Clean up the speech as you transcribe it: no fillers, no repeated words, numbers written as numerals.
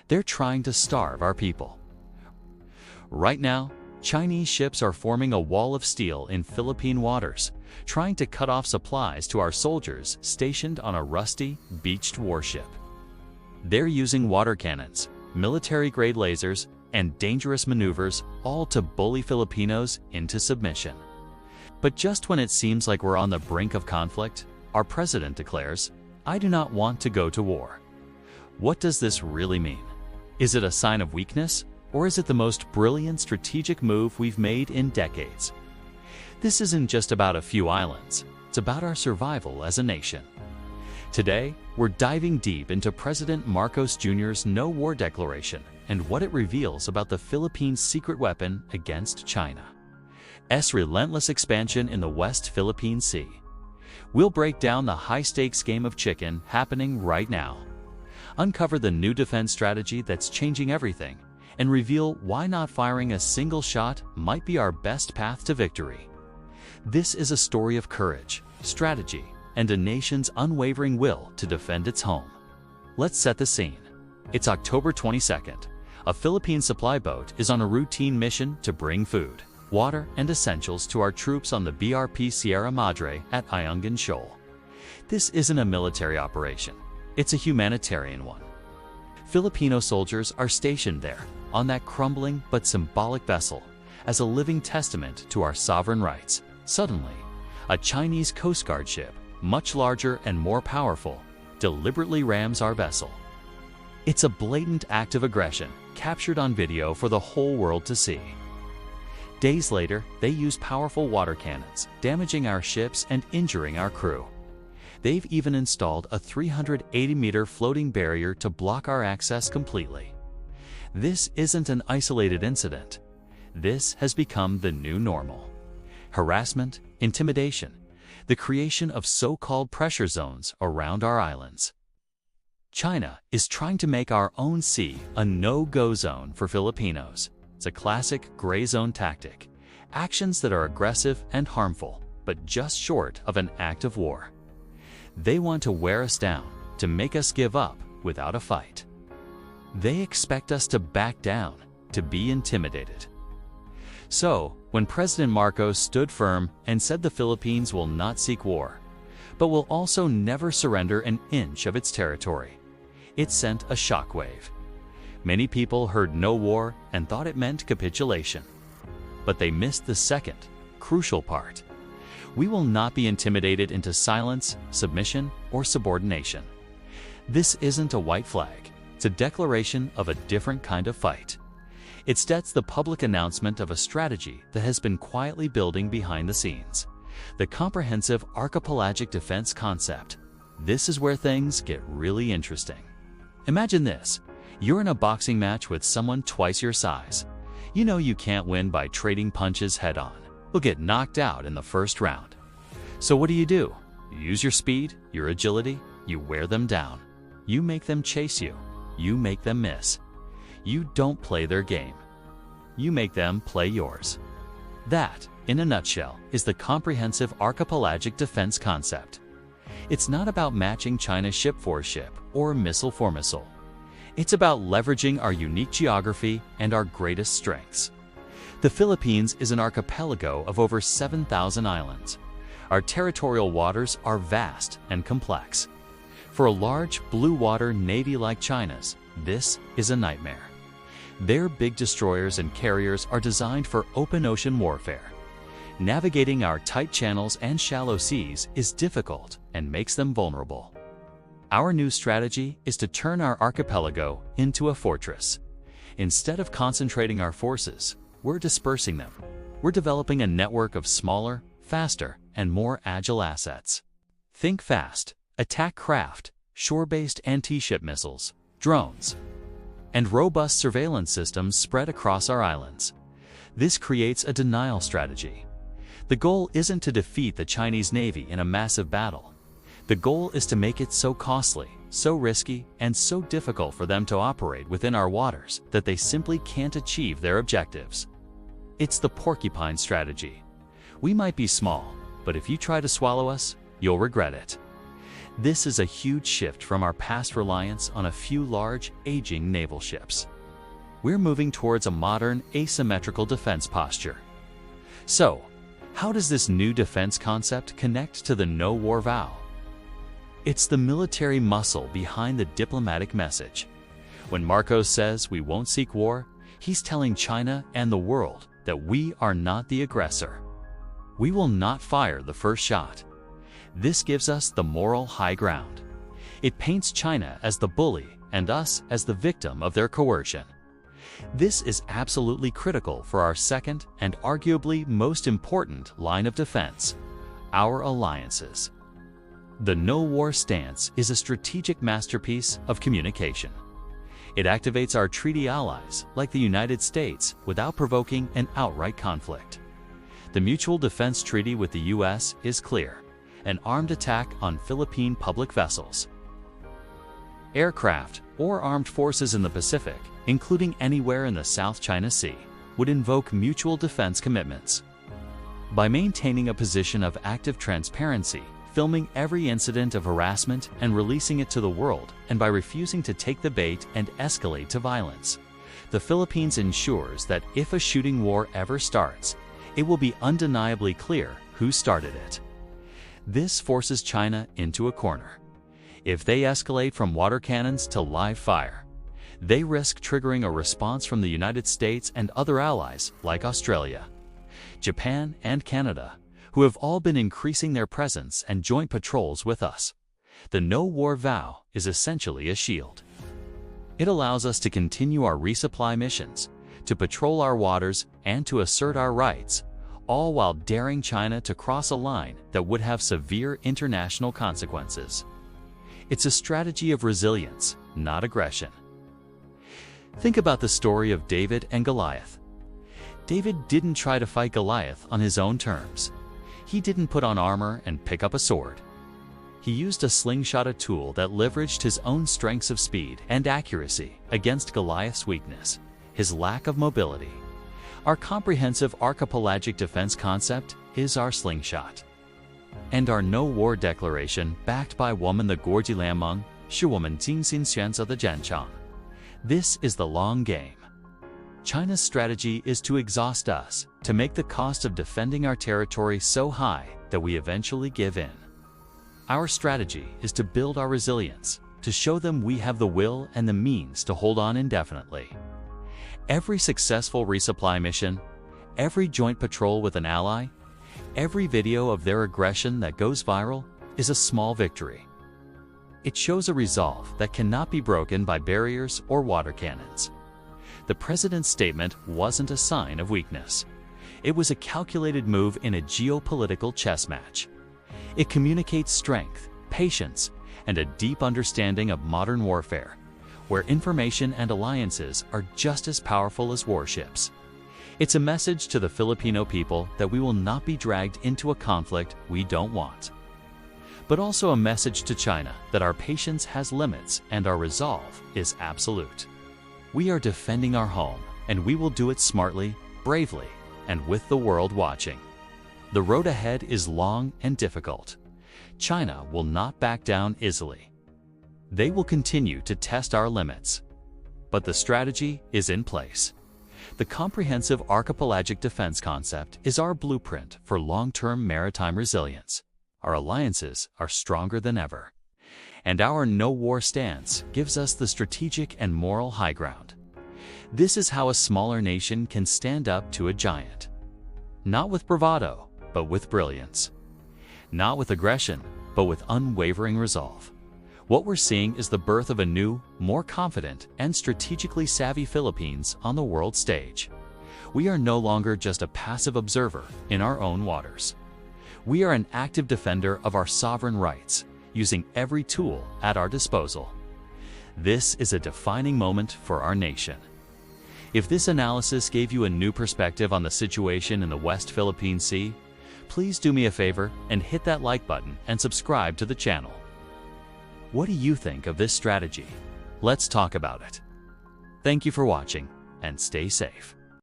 They're trying to starve our people. Right now, Chinese ships are forming a wall of steel in Philippine waters, trying to cut off supplies to our soldiers stationed on a rusty, beached warship. They're using water cannons, military-grade lasers, and dangerous maneuvers, all to bully Filipinos into submission. But just when it seems like we're on the brink of conflict, our president declares, "I do not want to go to war." What does this really mean? Is it a sign of weakness, or is it the most brilliant strategic move we've made in decades? This isn't just about a few islands, it's about our survival as a nation. Today, we're diving deep into President Marcos Jr.'s no-war declaration and what it reveals about the Philippines' secret weapon against China's relentless expansion in the West Philippine Sea. We'll break down the high-stakes game of chicken happening right now, uncover the new defense strategy that's changing everything, and reveal why not firing a single shot might be our best path to victory. This is a story of courage, strategy, and a nation's unwavering will to defend its home. Let's set the scene. It's October 22nd. A Philippine supply boat is on a routine mission to bring food, water, and essentials to our troops on the BRP Sierra Madre at Ayungin Shoal. This isn't a military operation. It's a humanitarian one. Filipino soldiers are stationed there, on that crumbling but symbolic vessel, as a living testament to our sovereign rights. Suddenly, a Chinese Coast Guard ship, much larger and more powerful, deliberately rams our vessel. It's a blatant act of aggression, captured on video for the whole world to see. Days later, they use powerful water cannons, damaging our ships and injuring our crew. They've even installed a 380-meter floating barrier to block our access completely. This isn't an isolated incident. This has become the new normal. Harassment, intimidation, the creation of so-called pressure zones around our islands. China is trying to make our own sea a no-go zone for Filipinos. It's a classic gray zone tactic. Actions that are aggressive and harmful, but just short of an act of war. They want to wear us down, to make us give up without a fight. They expect us to back down, to be intimidated. So, when President Marcos stood firm and said the Philippines will not seek war, but will also never surrender an inch of its territory, it sent a shockwave. Many people heard no war and thought it meant capitulation. But they missed the second, crucial part. We will not be intimidated into silence, submission, or subordination. This isn't a white flag. It's a declaration of a different kind of fight. It sets the public announcement of a strategy that has been quietly building behind the scenes. The comprehensive archipelagic defense concept. This is where things get really interesting. Imagine this. You're in a boxing match with someone twice your size. You know you can't win by trading punches head-on. You'll get knocked out in the first round. So what do? You use your speed, your agility, you wear them down. You make them chase you. You make them miss. You don't play their game. You make them play yours. That, in a nutshell, is the comprehensive archipelagic defense concept. It's not about matching China's ship for ship or missile for missile. It's about leveraging our unique geography and our greatest strengths. The Philippines is an archipelago of over 7,000 islands. Our territorial waters are vast and complex. For a large blue water navy like China's, this is a nightmare. Their big destroyers and carriers are designed for open ocean warfare. Navigating our tight channels and shallow seas is difficult and makes them vulnerable. Our new strategy is to turn our archipelago into a fortress. Instead of concentrating our forces, we're dispersing them. We're developing a network of smaller, faster, and more agile assets. Think fast, attack craft, shore-based anti-ship missiles, drones, and robust surveillance systems spread across our islands. This creates a denial strategy. The goal isn't to defeat the Chinese Navy in a massive battle. The goal is to make it so costly, so risky, and so difficult for them to operate within our waters that they simply can't achieve their objectives. It's the porcupine strategy. We might be small, but if you try to swallow us, you'll regret it. This is a huge shift from our past reliance on a few large, aging naval ships. We're moving towards a modern, asymmetrical defense posture. So, how does this new defense concept connect to the no-war vow? It's the military muscle behind the diplomatic message. When Marcos says we won't seek war, he's telling China and the world that we are not the aggressor. We will not fire the first shot. This gives us the moral high ground. It paints China as the bully and us as the victim of their coercion. This is absolutely critical for our second and arguably most important line of defense, our alliances. The no-war stance is a strategic masterpiece of communication. It activates our treaty allies, like the United States, without provoking an outright conflict. The Mutual Defense Treaty with the U.S. is clear: an armed attack on Philippine public vessels, aircraft, or armed forces in the Pacific, including anywhere in the South China Sea, would invoke mutual defense commitments. By maintaining a position of active transparency, filming every incident of harassment and releasing it to the world, and by refusing to take the bait and escalate to violence, the Philippines ensures that if a shooting war ever starts, it will be undeniably clear who started it. This forces China into a corner. If they escalate from water cannons to live fire, they risk triggering a response from the United States and other allies like Australia, Japan, and Canada, who have all been increasing their presence and joint patrols with us. The no-war vow is essentially a shield. It allows us to continue our resupply missions, to patrol our waters, and to assert our rights, all while daring China to cross a line that would have severe international consequences. It's a strategy of resilience, not aggression. Think about the story of David and Goliath. David didn't try to fight Goliath on his own terms. He didn't put on armor and pick up a sword. He used a slingshot, a tool that leveraged his own strengths of speed and accuracy against Goliath's weakness, his lack of mobility. Our comprehensive archipelagic defense concept is our slingshot. And our no-war declaration, backed by woman the Gorji Lamung, 是我们精心选择的战场. This is the long game. China's strategy is to exhaust us, to make the cost of defending our territory so high that we eventually give in. Our strategy is to build our resilience, to show them we have the will and the means to hold on indefinitely. Every successful resupply mission, every joint patrol with an ally, every video of their aggression that goes viral is a small victory. It shows a resolve that cannot be broken by barriers or water cannons. The president's statement wasn't a sign of weakness. It was a calculated move in a geopolitical chess match. It communicates strength, patience, and a deep understanding of modern warfare, where information and alliances are just as powerful as warships. It's a message to the Filipino people that we will not be dragged into a conflict we don't want. But also a message to China that our patience has limits and our resolve is absolute. We are defending our home, and we will do it smartly, bravely, and with the world watching. The road ahead is long and difficult. China will not back down easily. They will continue to test our limits. But the strategy is in place. The comprehensive archipelagic defense concept is our blueprint for long-term maritime resilience. Our alliances are stronger than ever. And our no-war stance gives us the strategic and moral high ground. This is how a smaller nation can stand up to a giant. Not with bravado, but with brilliance. Not with aggression, but with unwavering resolve. What we're seeing is the birth of a new, more confident, and strategically savvy Philippines on the world stage. We are no longer just a passive observer in our own waters. We are an active defender of our sovereign rights, using every tool at our disposal. This is a defining moment for our nation. If this analysis gave you a new perspective on the situation in the West Philippine Sea, please do me a favor and hit that like button and subscribe to the channel. What do you think of this strategy? Let's talk about it. Thank you for watching, and stay safe.